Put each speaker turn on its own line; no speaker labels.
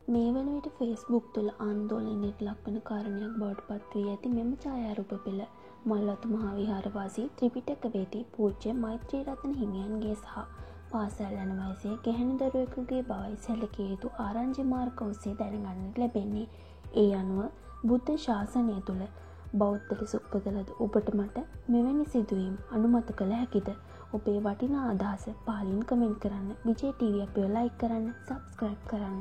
මේ වන විට ෆේස්බුක් තුළ ආන්දෝලනයට ලක්වන කාරණයක් බවට පත් වී ඇති මෙම ඡායාරූප පෙළ මල්වතු මහාවිහාරවාසී ත්‍රිපිටකවේදී පූජ්‍ය මෛත්‍රී රතන හිමියන්ගේ සහ පාසල් යන වයසේ ගැහැණු දරුවෙකුගේ බවයි සැලකිය යුතු ආරංචි මාර්ග ඔස්සේ දැනගන්නට ලැබෙන්නේ. ඒ අනුව බුද්ධ ශාසනය තුළ බෞද්ධ ලෙස උපදලද ඔබට මට මෙවැනි සිදුවීම් අනුමත කළ හැකිද? ඔබේ වටිනා අදහස පහලින් කමෙන්ට් කරන්න. විජේ ටීවී අපිව ලයික් කරන්න, සබ්ස්ක්‍රයිබ් කරන්න.